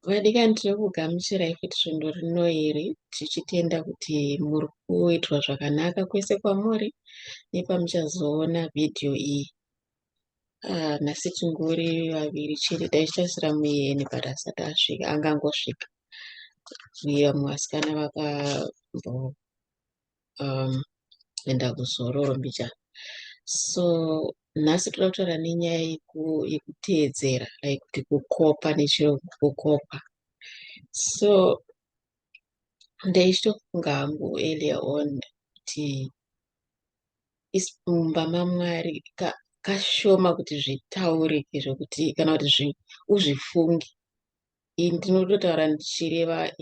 Vadikani tiri kugamuchirai kuti svondo rino iri tichitenda kuti muri kuitwa zvakanaka kwese kwamuri nepamuchazoona vhidhiyo iyi. Nhasi tingori vaviri chete taichitasira muyeni but asati asvika angangosvika uye vamwe vasikana vakamboenda kuzororo mbichana. So nhasi toda kutaura nenyaya yekuteedzera kuti kukopa nechirungu kukopa. So ndaichitofunga hangu earlier on kuti mumba maMwari kashoma kuti zvitaurike zvokuti kana kuti uzvifunge. Ini ndinototaura ndichireva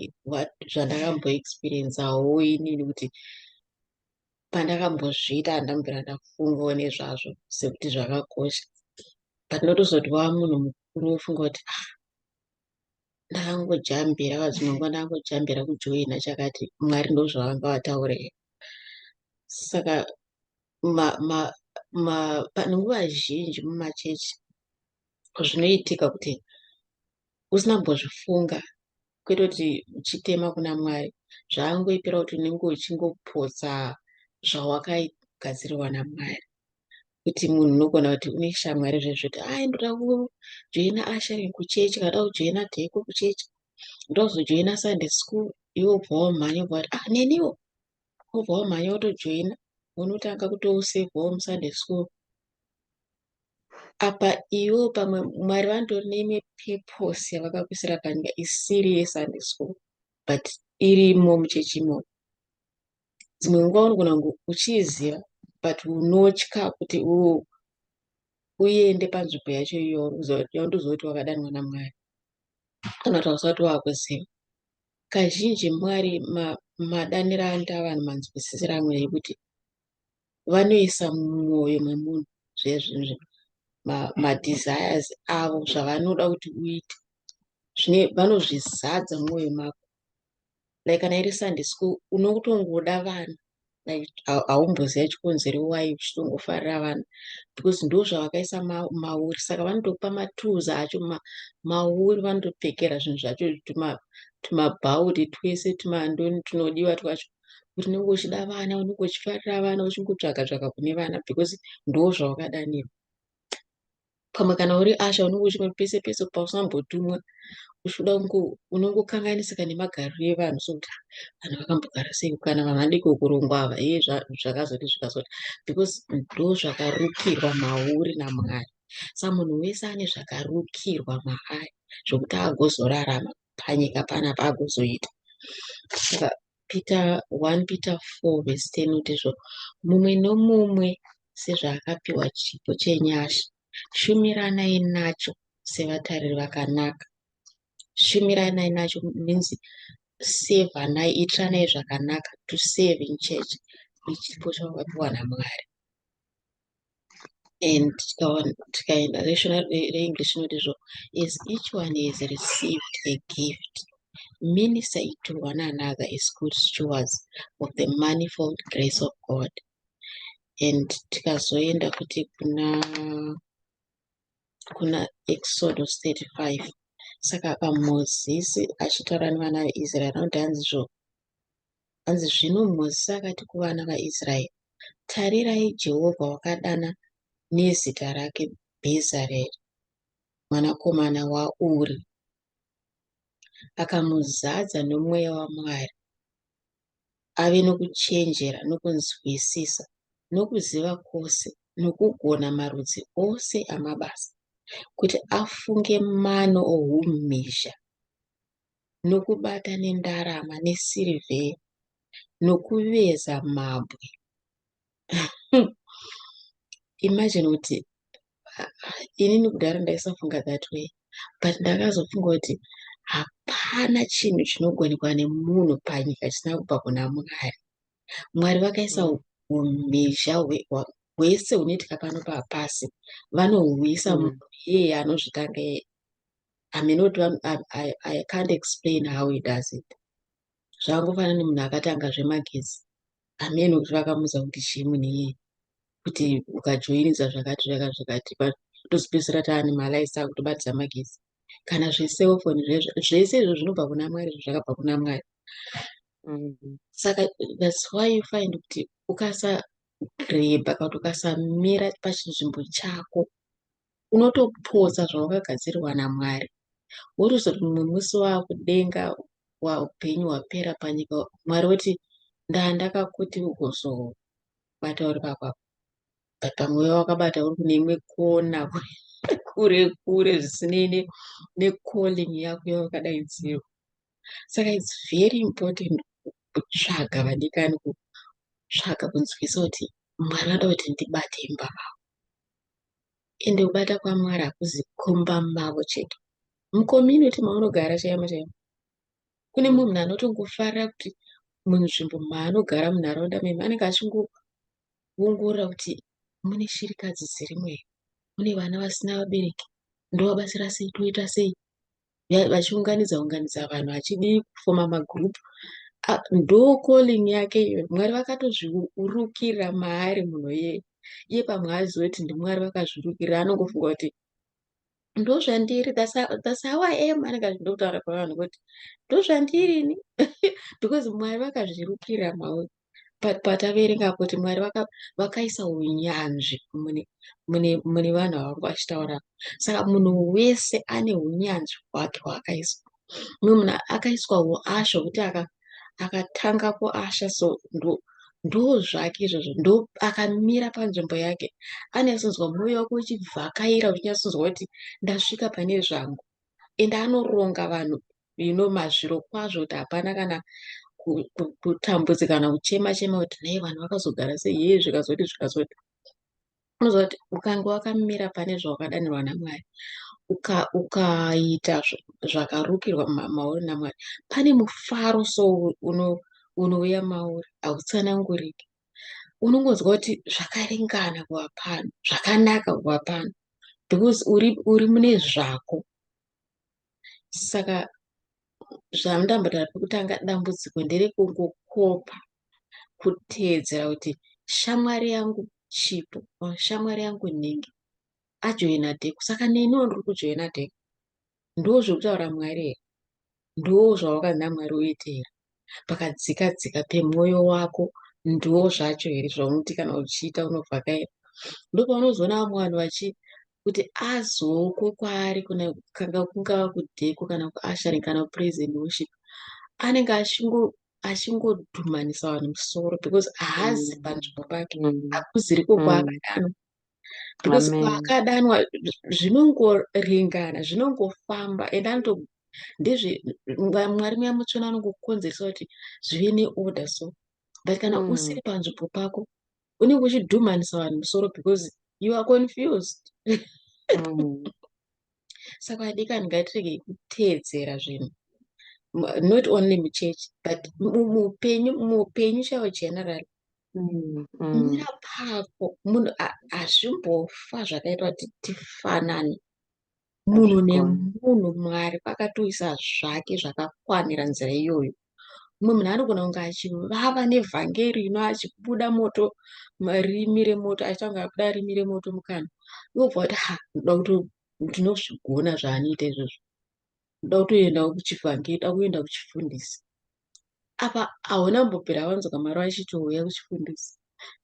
zvandakamboexperiensawo inini kuti pandakambozviita handambira ndafungawo nezvazvo sekuti zvakakosha. But ndotozoti munhu mukuru wofunga kuti ndakangojambira vadzimungu ndakangojambira kujoina chakati Mwari ndozvavanga vataura. Saka panenguva zhinji mumachechi zvinoitika kuti usina kumbozvifunga kwete kuti uchitema kuna Mwari, zvaangoipira kuti unenge uchingopotsa zvawakagadzirirwa naMwari. Kuti munhu unogona kuti une shamwari zvezvoti ndoda kujoina ashering kuchechi, kada kujoina dheko kuchechi, ndoda kuzojoina Sunday school. Iwo bva wamhanya kuti neniwo wobva wamhanya wotojoina unotanga kutousevhawo musunday school. Apa iwo pamwe Mwari vandori neimwe purpose yavakakuisira panyika isiri yesunday school but irimo muchechimo. Dzimwe nguva unogona kunge uchiiziva but unotya kuti uende panzvimbo yacho yaundoziva kuti wakadanwa naMwari kana kuti hausati wakuziva. Kazhinji Mwari madanira anda vanhu manzwisisiro amwe ekuti vanoisa mumwoyo memunhu zvezvinhu madesires avo zvavanoda kuti uite vanozvizadza mumwoyo mako. Like kana iri Sunday school unotongoda vana, like haumboziva chikonzero wai uchitongofarira vana because ndo zvavakaisa mauri. Saka vanotokupa matools acho mauri, vanotopfekera zvinhu zvacho tumabhaudi twese tumandoni tunodiwa twacho kuti unenge uchida vana, unenge uchifarira vana, uchingotsvaga kune vana because ndo zvawakadanirwa. Pamwe kana uri asha unenge uchingoti pese pese pausambotumwa uchida unongokanganisika nemagariro evanhu sokuti vanhu vakambogara sei kana vanhu vadiko kurongwa ava zvakazoti zvikazoti because ndo zvakarukirwa mauri naMwari. Saka munhu wese ane zvakarukirwa maari zvokuti agozorarama panyika panapa agozoita. Saka 1 Peter 4:10 utizvo mumwe nomumwe sezvaakapihwa chipo chenyasha shumiranai nacho sevatariri vakanaka. Shumiranai nacho means sevanai, itiranai zvakanaka, to serve in church. Ichipo chawakapiwa naMwari. And tikaenda reEnglish inotizvo as each one has received a gift, minister it to one another as good stewards of the manifold grace of God. And tikazoenda kuti kuna Exodus 35. Saka paMozisi achitaura nevana veIsraeri anoti hanzi zvino Mozisi akati kuvana vaIsraeri, tarirai Jehovha wakadana nezita rake Bhezareri mwanakomana waUri, akamuzadza nomweya waMwari ave nokuchenjera nokunzwisisa nokuziva kwose nokugona marudzi ose amabasa, kuti afunge mano oumhizha nokubata nendarama nesirivheri nokuveza mabwe. Imagine kuti inini kudhara ndaisafunga that way but ndakazofunga kuti hapana chinhu chinogonekwa nemunhu panyika chisina kubva kuna Mwari. Mwari vakaisa umhizha hwese hunoitika pano papasi vanohuisa munhu iyeye anozvitanga iye. I can't explain how he does it. Zvangofanana nemunhu akatanga zvemagetsi amene kuti vakamuza kuti chimwe iye kuti ukajoinidza zvakati tozopedzisira taane malaisa akutobatidza magetsi. kana zveselfoni zvese izvo zvinobva kuna Mwari, zvakabva kuna Mwari. Saka that's why you find kuti ukasagrebha kana kuti ukasamira pachinzvimbo chako unotopodza zvawakagadzirirwa naMwari. Wotozoti mumwe musi wakudenga upenyu hwapera panyika, Mwari woti ndakakuti ukuzobata uri papapo, pamweya wakabata uri kune imwe kona kure kure zvisinei necalling yako yawakadaidzirwa. Saka it's very important kutsvaga vadikani, kutsvaga kunzwisa kuti Mwari vada kuti ndibate imba mavo. Ende kubata kwaMwari hakuzi kumba mavo chete, mucommunity maunogara chaimo chaimo. Kune munhu anotongofarira kuti munzvimbo maanogara munharaunda memo anenge achingoongorora kuti mune shirikadzi dzirimo here, mune vana vasina vabereki, ndovabatsira sei, toita sei, vachiunganidza vanhu vachidii kufoma magroup. Ndo calling yake iyo. Mwari vakatozvirukira maari munhu iye pamwe aziva kuti ndiMwari vakazvirukira, anongofunga kuti ndozvandiri, that's how I am. Anenge achida kutaura pavanhu kuti ndozvandirini because Mwari vakazvirukira pataverenga kuti Mwari vakaisa unyanzvi mune vanhu ava vachitaura. Saka munhu wese ane unyanzvi hwake hwaakaiswa. Mumwe munhu akaiswa uasha hwekuti akatangapo asha, so ndo zvake izvozvo, ndo akamira panzvimbo yake anyatsonzwa mwoyo wake uchivhakaira, uchinyatsonzwa kuti ndasvika pane zvangu, ende anoronga vanhu mazviro kwazvo kuti hapana kana kutambudzika kana kuchema kuti nei vanhu vakazogara sei, yeye zvikazoti. Unoziva kuti ukanga wakamira pane zvawakadanirwa naMwari, ukaita zvakarukirwa mauri naMwari, pane mufaro so unouya mauri, hautsananguriki. Unongonzwa kuti zvakaringana kuva pano, zvakanaka kuva pano, because uri mune zvako. Saka zvandambotara pekutanga dambudziko nderekungokopa, kuteedzera kuti shamwari yangu Chipo, shamwari yangu Nenge ajoina dheko, saka neniwo ndiri kujoina dheko. Ndo zvekutaura Mwari here? Ndo zvawakazi naMwari uite here? Pakadzika pemwoyo wako ndo zvacho here zvaunoti kana uchiita unovhakaira? Ndopaunozoona vamwe vanhu kuti azoko kwaari kungava kudheko kana kuasharing kana kupraise and worship, anenge achingodhumanisa vanhu musoro because haazi panzvimbo pake, hakuziriko kwaakadanwa. Because kwaakadanwa zvinongoringana, zvinongofamba, and Mwari Muchena anongokonzeresa kuti zvive neorder so. But kana usiri panzvimbo pako, unenge uchidhumanisa vanhu musoro because you are confused. Saka adikani, ngatirege kuteedzera zvinhu, not only muchechi but muupenyu chaiwo generally. Mira pako, munhu hazvimbofa zvakaitwa kuti tifanane. Munhu nemunhu Mwari vakatoisa zvake zvakakwanira nzira iyoyo. Mumwe munhu anogona kunge achivava nevhangeri ino, achibuda moto, rimi remoto, achitanga kuda rimi remoto mukana, inobva kuti ndinozvigona zvaanoita izvozvo, ndoda kutoendawo kuchivhangeri, ndoda kuenda kuchifundisi. Apa hauna mbopera wanzwa Mwari achitouya kuchifundisi,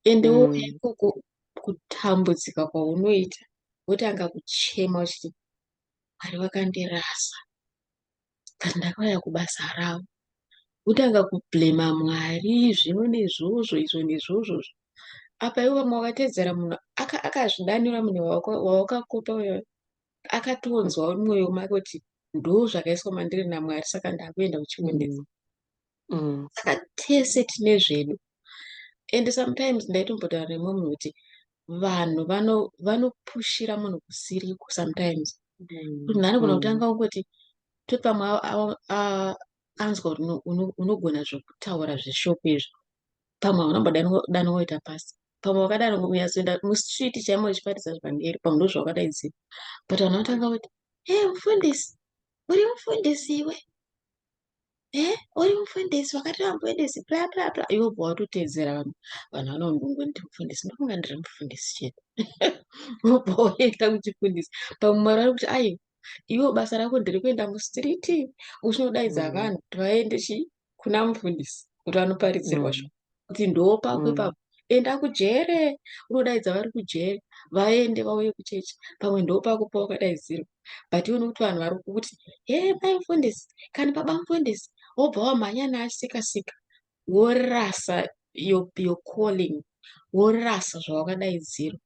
ende wouya ikoko kutambudzika kwaunoita, wotanga kuchema uchiti Mwari vakandirasa, kuti ndakauya kubasa ravo, wotanga kublema Mwari, zvino nezvozvo, izvo nezvozvo. Apa iwo vamwe wakateedzera munhu akazvidanira munhu wawakakopa uyo, akatonzwa mumwoyo make kuti ndo zvakaiswa mandiri naMwari, saka ndakuenda kuchifundisi. Saka tese tine zvedu, and sometimes ndaitombotaura nemwe munhu kuti vanhu vanopushira munhu kusiriku sometimes. Munhu anogona kutanga kungoti toti pamwe anzwa kuti unogona zvekutaura zveshoko izvo, pamwe haunambodanwa kuita pasi, pamwe wakadanwa kunyatsoenda mustriti chaimo uchiparidza zvivhangeri, pamwe ndozvawakadaidzira. But vanhu vanotanga kuti mufundisi, uri mufundisi iwe, uri mufundisi, wakati wamufundisi bla bla bla. Iwe bva watoteedzera vanhu vanongoti mufundisi, ndofunga ndiri mufundisi chete. Wobva waenda kuchifundisi, pamwe Mwari vari kuti Iwo basa rako nderekuenda mustriti uchinodaidza vanhu kuti vaende kuna mufundisi kuti vanoparidzirwa shoko kuti ndopakwe papo. Enda kujere, unodaidza vari kujere vaende vauye kuchechi, pamwe ndopako pawakadaidzirwa. But iwe nokuti vanhu vari kuti mai mufundisi kana baba mufundisi, wobva wamhanya neasikasika, worasa your calling, worasa zvawakadaidzirwa.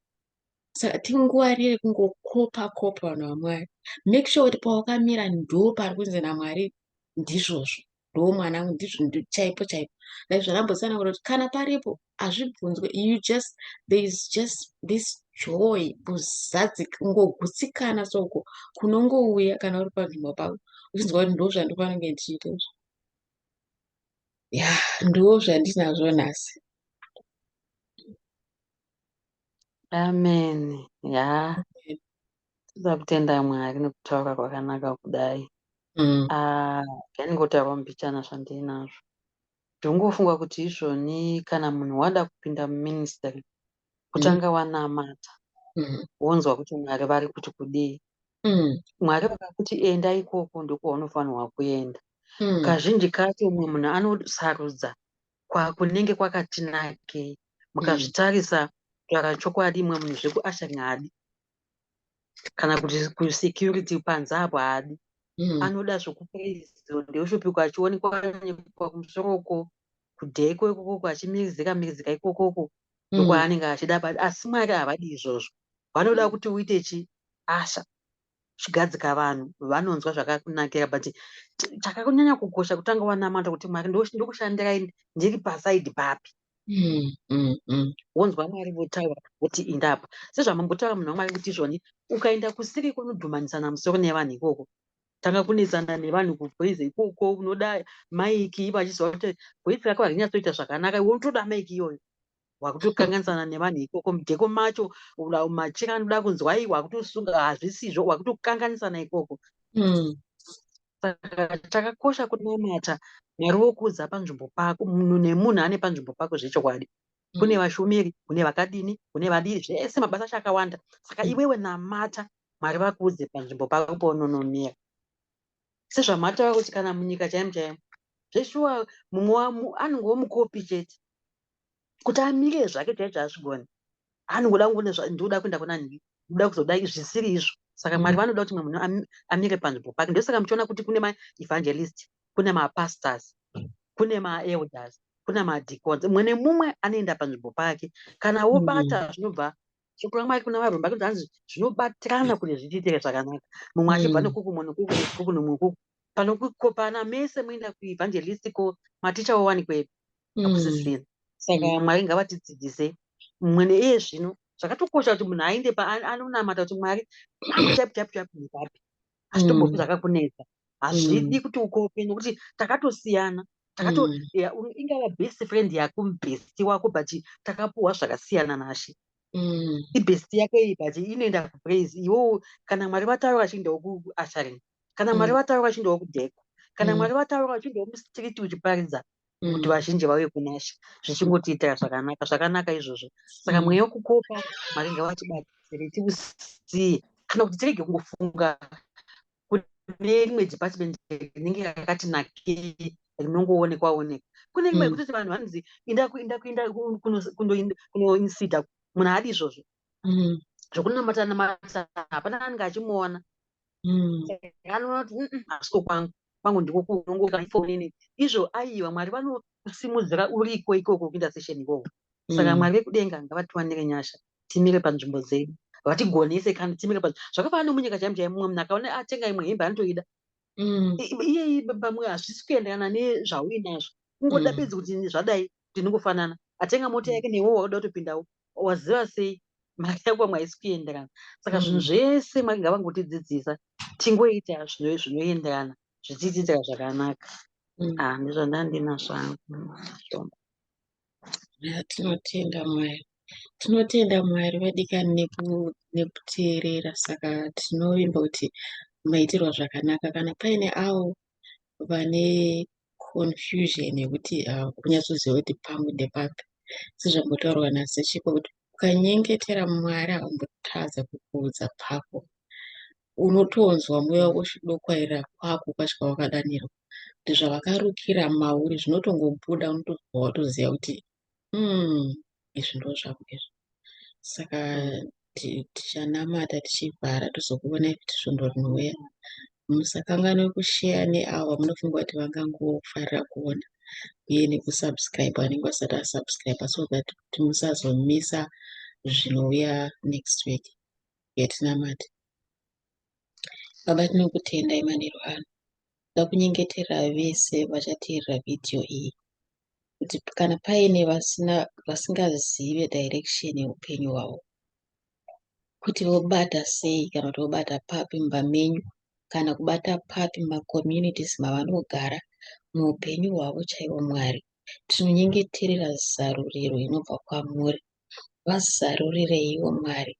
Saka tingwarire kungokopa vanhu vaMwari. Make sure kuti pawakamira ndo pari kunzi naMwari ndizvozvo, ndo mwana ndizvo chaipo chaipo. Zvakambosana kuti kana paripo hazvibvunzwe, there is just this joy, kuzadzi kungogutsikana soko kunongouya kana uri panzvimbo pako uchinzwa kuti ndo zvandofanenge ndichiita izvo. Ndo zvandinazvo nhasi. Amen. Toda kutenda Mwari nekutaura kwakanaka kudai. Ndingotaura mbichana zvandinazvo. Ndingofunga kuti izvoni kana munhu wada kupinda muministry, kutanga wanamata, wonzwa kuti Mwari vari kuti kudii. Mwari vakakuti enda ikoko ndokwaunofanirwa kuenda. Kazhinji kacho umwe munhu anosarudza kunenge kwakati nakei. Mukazvitarisa kutaura chokwadi, imwe munhu zvekuashering haadi, kana kuti kusecurity panze apo haadi. Anoda zvokuprezido ndeushupika achionekwa kumusoro kudheko ikoko achimirizika ikokoko ndokwaanenge achida. Asi Mwari havadi izvozvo. Vanoda kuti uite chigadzika vanhu vanonzwa zvakakunakira. But chakanyanya kukosha kutanga wanamata kuti Mwari ndokushandirai ndiri pasaidi papi. Wonzwa Mwari votaura kuti indapa. Sezvamambotaura munhu waMwari kuti izvoni ukaenda kusiri kunodhumanisana musoro nevanhu ikoko, tanga kunesana nevanhu kupraise ikoko, unoda maiki vachiziva kuti voice rako harinyatsoita zvakanaka, iwe unotoda maiki iyoyo. Wakutokanganisana nevanhu ikoko, mudheko macho machira anoda kunzwai, wakutosunga hazvisizvo, wakutokanganisana ikoko. Saka chakakosha kunamata Mwari wokuudza panzvimbo pako. Munhu nemunhu ane panzvimbo pako zvechokwadi. Kune vashumiri, kune vakadini, kune vadiri, zvese mabasa acho akawanda. Saka iwewe namata Mwari vakuudze panzvimbo pako paunonomira. Sezvamataura kuti kana munyika chaimo chaimo, zveshuwa mumwe anongowo mukopi chete kuti amire zvake chaizvo azvigone. Anongoda ndoda kuenda kuna nhingi, ndoda kuzoda zvisiri izvo. Saka Mwari vanoda kuti mumwe munhu amire panzvimbo pake. Ndosaka muchiona kuti kune maevangelist, kune mapastors, kune maelders, kuna madhikons. Mumwe nemumwe anoenda panzvimbo pake. Kana wobata zvinobva shoko raMwari kuna varomba kuti hanzi zvinobatirana kuti zvichiitire zvakanaka. Mumwe achibva nekuku, mumwe nekuku, nomumwe kuku. Panokopana mese muenda kuevangelist ko maticha wowanikwepi. Hakusisina. Saka Mwari ngavatidzidzise. Mumwe neiye zvino zvakatokosha kuti munhu aende anonamata kuti Mwari angu chapi nepapi. Hazvitombopi zvakakunetsa. Hazvidi kuti ukope nokuti takatosiyana. Ingava best friend yako, mubhesti wako, but takapuhwa zvakasiyana naShe. Ibhesti yako iyi but inoenda kupraise. Iwo kana Mwari vataura achiendawo kuashering, kana Mwari vataura achiendawo kudheko, kana Mwari vataura achiendawo mustriti uchiparidza kuti vazhinji vauye kunaShe, zvichingotiitira zvakanaka izvozvo. Saka mweya wekukopa Mwari ngavatibatsire tiusiye, kana kuti tirege kungofunga kune rimwe department rinenge rakati nakei rinongoonekwa. Kune rimwe kutoti vanhu vanonzi inda kunoinsida, munhu haadi izvozvo. Zvokunamata hapana anenge achimuona. Anoona kuti hasiko kwangu ndiko kunongokafonini izvo aiwa. Mwari vanokusimudzira uriko ikoko kuinda session ikoko. Saka Mwari vekudenga ngavatiwanire nyasha, timire panzvimbo dzedu, vatigonese kana timire zvakafanana nomunyika chaimo chaimo. Mumwe munhu akaona atenga imwe hembe anotoida, iye pamwe hazvisi kuenderana nezvauinazvo. Kungoda bedzi kuti zvadai ndinongofanana. Atenga mota yake newewo wakuda kutopindawo, waziva sei mari yako haisi kuenderana. Saka zvinhu zvese Mwari ngavangotidzidzisa tingoita zvinoenderana zvichitiitira zvakanaka. Ndizvo ndandinazvo hangu. Tinotenda Mwari. Tinotenda Mwari vadikani nekuteerera. Saka tinovimba kuti maitirwa zvakanaka. Kana paine avo vane confusion yekuti kunyatsoziva kuti pangu ndepapi, sezvambotaurwa naSechipo kuti ukanyengetera Mwari havambotadza kukuudza pako. unotonzwa mweya wako uchidokwaira kwako kwasvika wakadanirwa kuti zvavakarukira mauri zvinotongobuda, unotobva watoziva kuti izvi ndo zvangu izvi. Saka tichanamata tichivhara tozokuonai kuti svondo rinouya. Musakanganwe kusheya neavo munofunga kuti vangangofarira kuona, uye nekusubscribe vanenge vasati vasubscribe, so that kuti musazomisa zvinouya next week yatinamata. Baba, tinokutendai manheru ano. Toda kunyengetera vese vachateerera vhidhiyo iyi kuti kana paine vasingazive direction yeupenyu hwavo, kuti vobata sei kana kuti vobata papi mumba menyu, kana kubata papi mumakommunities mavanogara muupenyu hwavo chaivo, Mwari, tinonyengeterera zaruriro inobva kwamuri. Vazarurireiwo Mwari,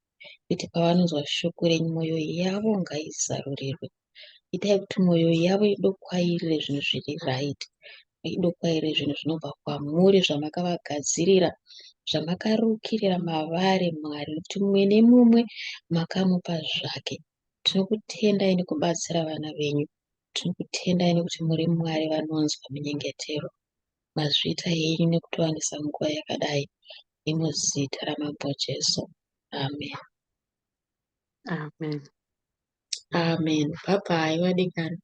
kuti pavanonzwa shoko renyu mwoyo yavo ngaizarurirwe. Itai kuti mwoyo yavo idokwairire zvinhu zviri right, idokwairire zvinhu zvinobva kwamuri, zvamakavagadzirira, zvamakarukirira mavari, Mwari, kuti mumwe nemumwe makamupa zvake. Tinokutendai nekubatsira vana venyu. Tinokutendai nekuti muri Mwari vanonzwa munyengetero. Mazviita henyu nekutowanisa nguva yakadai, nemuzita ramambo Jesu. Amen. Amen. Amen. Bye bye, vadikani.